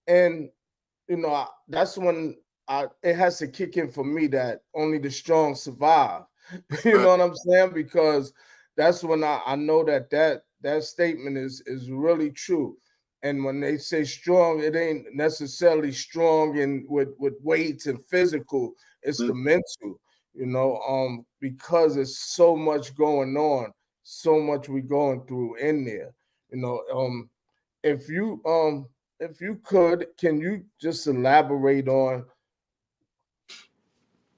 And that's when it has to kick in for me that only the strong survive. You Right. know what I'm saying? Because that's when I know that statement is really true. And when they say strong, it ain't necessarily strong in with weights and physical. It's the mental, because there's so much going on, so much we going through in there. You know, if you if you could, can you just elaborate on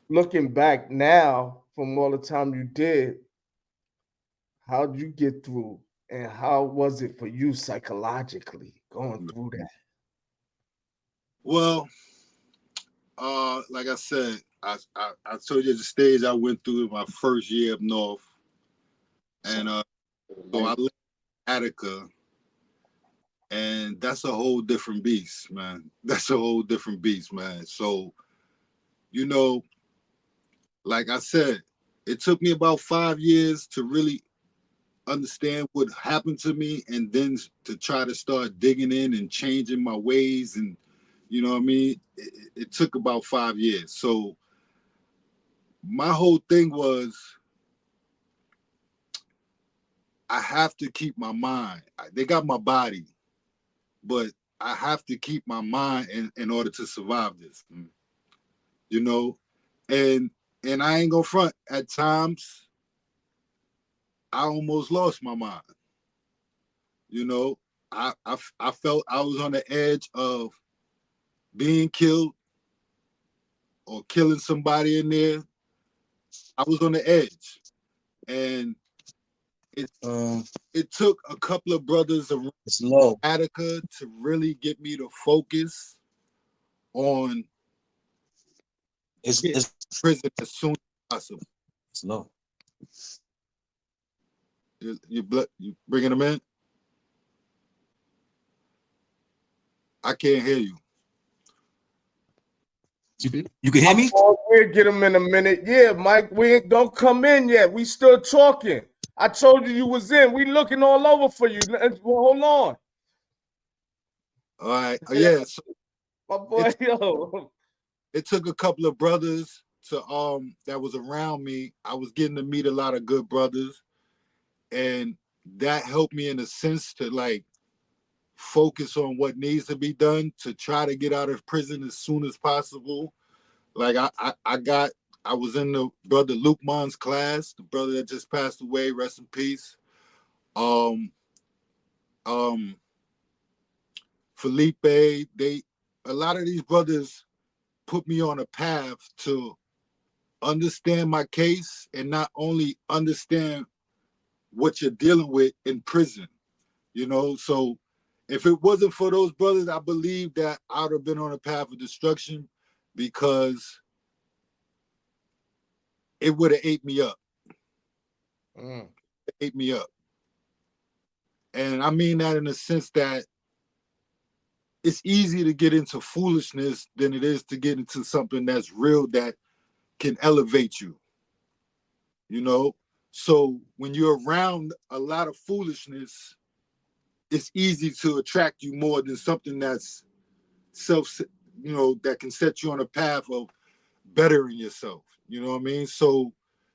looking back now from all the time you did, how'd you get through and how was it for you psychologically going through that? Well, like I said, I told you the stage I went through in my first year up north, and so I left Attica, and that's a whole different beast, man. That's a whole different beast, man. So you know, like I said, it took me about 5 years to really understand what happened to me, and then to try to start digging in and changing my ways, and you know what I mean. It took about 5 years. So my whole thing was I have to keep my mind. They got my body, but I have to keep my mind in order to survive this. You know, and I ain't gonna front. At times, I almost lost my mind. You know, I felt I was on the edge of being killed or killing somebody in there. I was on the edge, and it it took a couple of brothers around It's low. Attica to really get me to focus on It's getting it's to prison as soon as possible. it's low. You bringing them in? I can't hear you. You can hear me? We'll get them in a minute. Yeah, Mike, don't come in yet. We still talking. I told you was in. We looking all over for you. Well, hold on. All right. Yeah. So My boy, it took a couple of brothers to that was around me. I was getting to meet a lot of good brothers, and that helped me in a sense to like focus on what needs to be done to try to get out of prison as soon as possible. Like I was in the brother Luke Mon's class, the brother that just passed away, rest in peace. Um, um, Felipe, a lot of these brothers put me on a path to understand my case and not only understand what you're dealing with in prison, you know. So if it wasn't for those brothers, I believe that I would have been on a path of destruction because it would have ate me up. It ate me up. And I mean that in the sense that it's easier to get into foolishness than it is to get into something that's real that can elevate you, you know? So when you're around a lot of foolishness, it's easy to attract you more than something that's self, that can set you on a path of bettering yourself. You know what I mean? So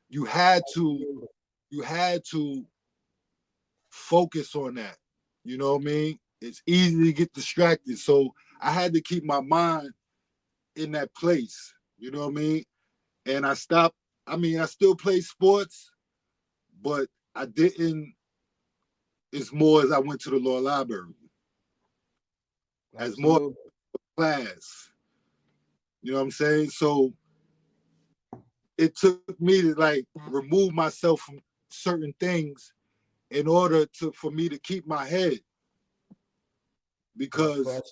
you had to you had to focus on that. You know what I mean? It's easy to get distracted. So I had to keep my mind in that place. You know what I mean? And I stopped. I mean, I still play sports, but I didn't as more as I went to the law library, as more absolutely. class. You know what I'm saying? So it took me to like remove myself from certain things in order for me to keep my head, No because question.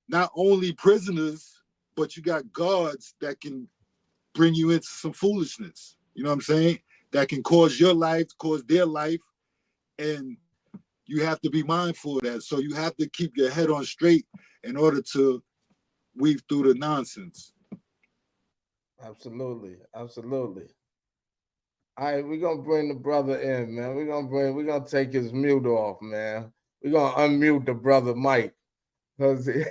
not only prisoners, but you got guards that can bring you into some foolishness. You know what I'm saying? That can cause your life, cause their life, and you have to be mindful of that. So you have to keep your head on straight in order to weave through the nonsense. Absolutely. Absolutely. All right, we're gonna bring the brother in, man. We're gonna take his mute off, man. We're gonna unmute the brother Mike. Cause you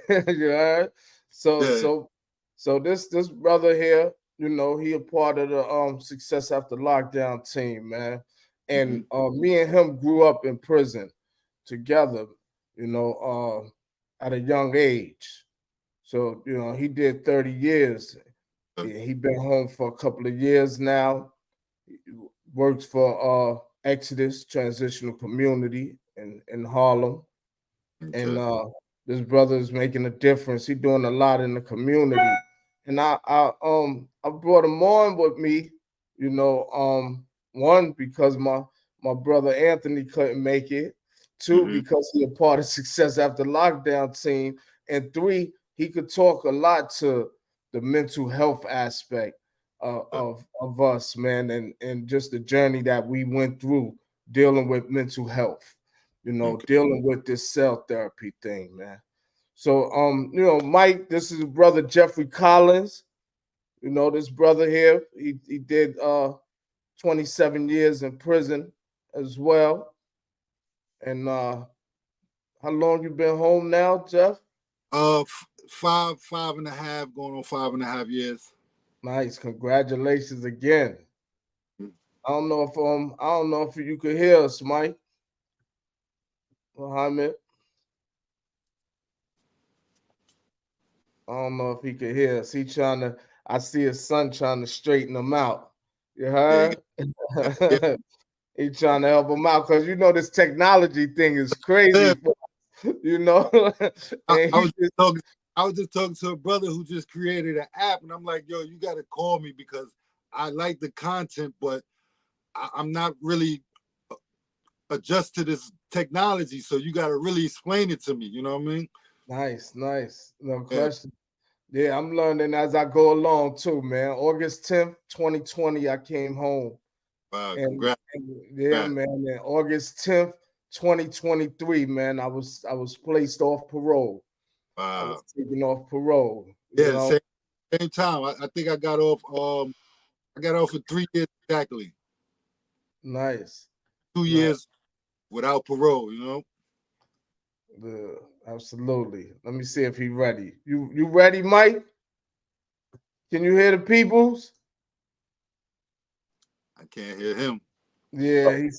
heard? So Yeah. so so this brother here, he a part of the Success After Lockdown team, man. And me and him grew up in prison together, at a young age. So, he did 30 years. He been home for a couple of years now. He works for Exodus Transitional Community in Harlem. And this brother is making a difference. He's doing a lot in the community. And I brought him on with me, one, because my brother Anthony couldn't make it. Two, because he a part of Success After Lockdown team. And three, he could talk a lot to the mental health aspect of us, man, and just the journey that we went through dealing with mental health, dealing with this cell therapy thing, man. So Mike, this is brother Jeffrey Collins. This brother here, he did 27 years in prison as well. And how long you been home now, Jeff? Five and a half, going on 5.5 years. Nice, congratulations again. I don't know if you could hear us, Mike. Muhammad. I don't know if he could hear us. I see his son trying to straighten him out. You heard? Yeah. He trying to help him out because this technology thing is crazy. And I was just talking to a brother who just created an app, and I'm like, yo, you got to call me because I like the content, but I'm not really adjust to this technology. So you got to really explain it to me. You know what I mean? Nice. No question. Yeah, I'm learning as I go along too, man. August 10th, 2020, I came home. Wow, congrats. Man. And August 10th, 2023, man, I was placed off parole. Wow. I was taken off parole. Yeah, same time. I think I got off for 3 years exactly. Nice. 2 years without parole, Absolutely. Let me see if he's ready. You ready, Mike? Can you hear the peoples? I can't hear him. Yeah,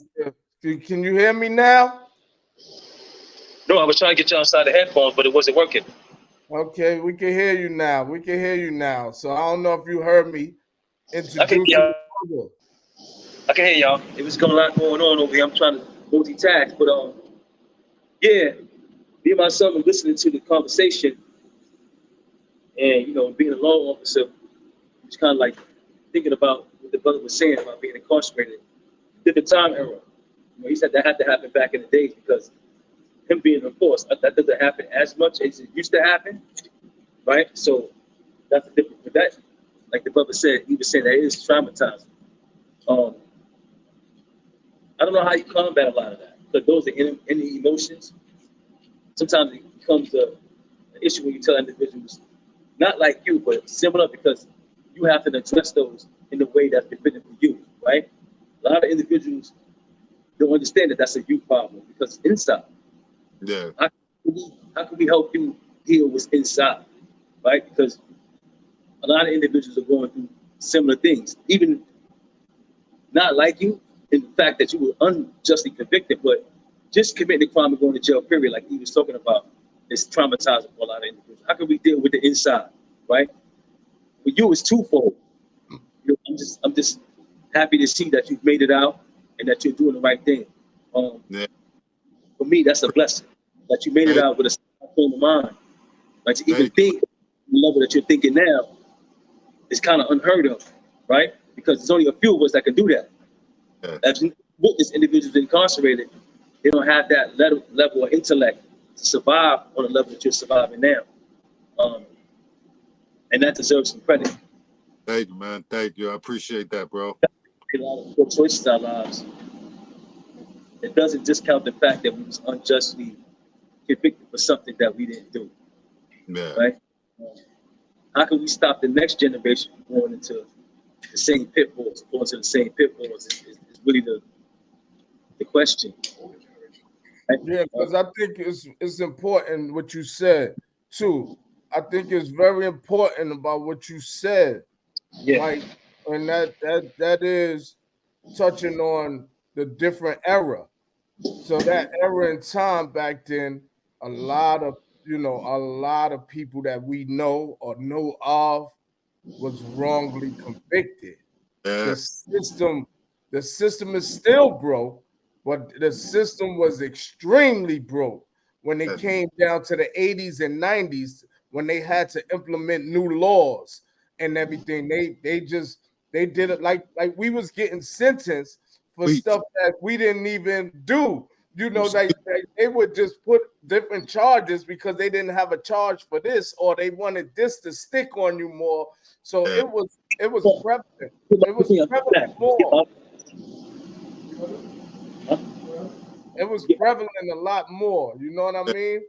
can you hear me now? No, I was trying to get you outside the headphones, but it wasn't working. Okay, we can hear you now. So I don't know if you heard me introduce I can hear y'all. It was a lot going on over here. I'm trying to multitask, but yeah, me and my son were listening to the conversation, and being a law officer, it's kind of like thinking about what the brother was saying about being incarcerated. Different time era. He said that had to happen back in the days because him being enforced, that doesn't happen as much as it used to happen, right? So that's a different. But that, like the brother said, he was saying that it is traumatizing. I don't know how you combat a lot of that, but those are any emotions. Sometimes it becomes an issue when you tell individuals, not like you, but similar, because you have to address those in the way that's befitting for you, right? A lot of individuals don't understand that that's a you problem because it's inside. Yeah. How can we help you heal what's inside, right? Because a lot of individuals are going through similar things, even not like you, in the fact that you were unjustly convicted, but just committing a crime and going to jail, period, like he was talking about, is traumatizing for a lot of individuals. How can we deal with the inside, right? For you, it's twofold. I'm just happy to see that you've made it out and that you're doing the right thing. For me, that's a blessing that you made it out with a frame of mind. Like to even think the level that you're thinking now is kind of unheard of, right? Because there's only a few of us that can do that. As witness individuals incarcerated, they don't have that level of intellect to survive on the level that you're surviving now. And that deserves some credit. Thank you, man. Thank you. I appreciate that, bro. A lot of good choices in our lives. It doesn't discount the fact that we was unjustly convicted for something that we didn't do. Yeah. Right? How can we stop the next generation from going into the same pitfalls, is really the question. Yeah, because I think it's important what you said too. I think it's very important about what you said, Yeah, right? And that is touching on the different era. So that era in time back then, a lot of a lot of people that we know or know of was wrongly convicted. Yeah, The system, the system is still broke, but the system was extremely broke when it yeah. came down to the 80s and 90s when they had to implement new laws and everything. They did it like we was getting sentenced for We, stuff that we didn't even do. Like they would just put different charges because they didn't have a charge for this, or they wanted this to stick on you more. So yeah, it was well, prevalent. put It was me on prevalent that. more. Huh? It was prevalent a lot more. You know what I mean?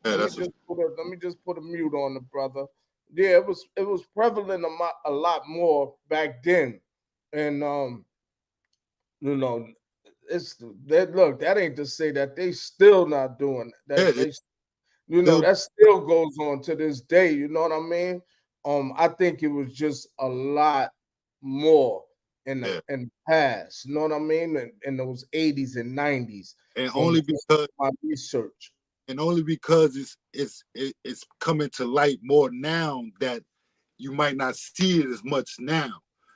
yeah. Let me That's a just put a mute on the brother. Yeah, it was prevalent a lot more back then, and you know, it's that look. That ain't to say that they still not doing yeah. that. It still, That still goes on to this day. You know what I mean? I think it was just a lot more yeah, in the past. You know what I mean? In those 80s and 90s, and from only because my research. it's coming to light more now that you might not see it as much now.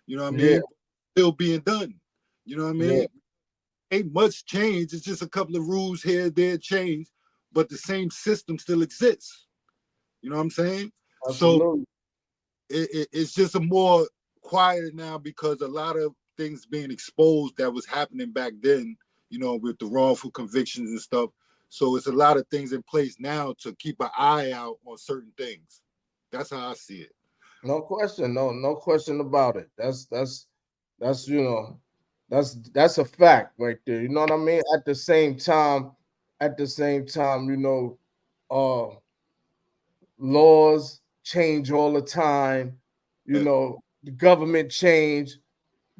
You know what I Yeah, mean? Still being done. You know what I yeah, mean? Ain't much change. It's just a couple of rules here, there change, but the same system still exists. You know what I'm saying? So absolutely. it's just a more quieter now because a lot of things being exposed that was happening back then, with the wrongful convictions and stuff. So it's a lot of things in place now to keep an eye out on certain things. That's how I see it. No question. No question about it. That's that's a fact right there. You know what I mean? At the same time, uh laws change all the time. Yeah. The government change.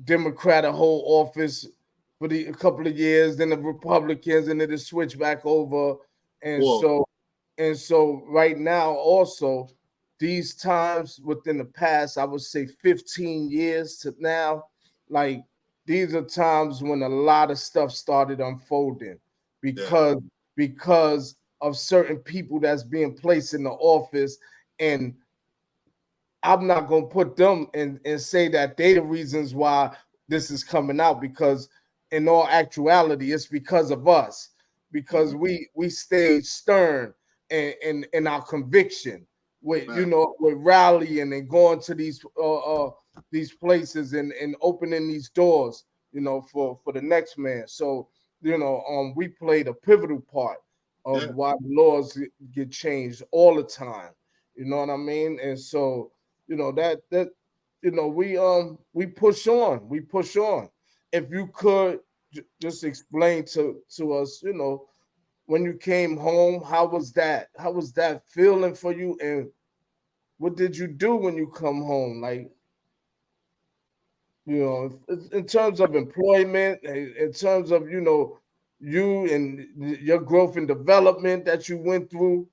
Democrat hold office for a couple of years, then the Republicans, and then it switch back over. And Well, so right now, also, these times within the past, I would say 15 years to now, like these are times when a lot of stuff started unfolding yeah, because of certain people that's being placed in the office, and I'm not gonna put them and say that they the reasons why this is coming out, because in all actuality, it's because of us, because mhm, we stayed stern in our conviction with man, with rallying and going to these places and opening these doors, for the next man. So we played a pivotal part of yeah, why the laws get changed all the time. You know what I mean? And so that we push on, if you could just explain to us, when you came home, how was that feeling for you, and what did you do when you come home, like, in terms of employment, in terms of you and your growth and development that you went through,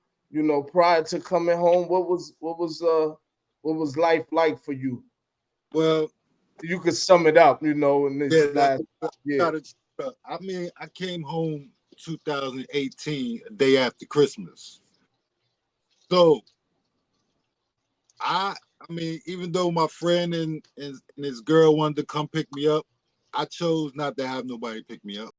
prior to coming home. What was life like for you? well, You could sum it up, in yeah. this last year. I mean, I came home 2018, a day after Christmas. So I I mean, even though my friend and his girl wanted to come pick me up, I chose not to have nobody pick me up.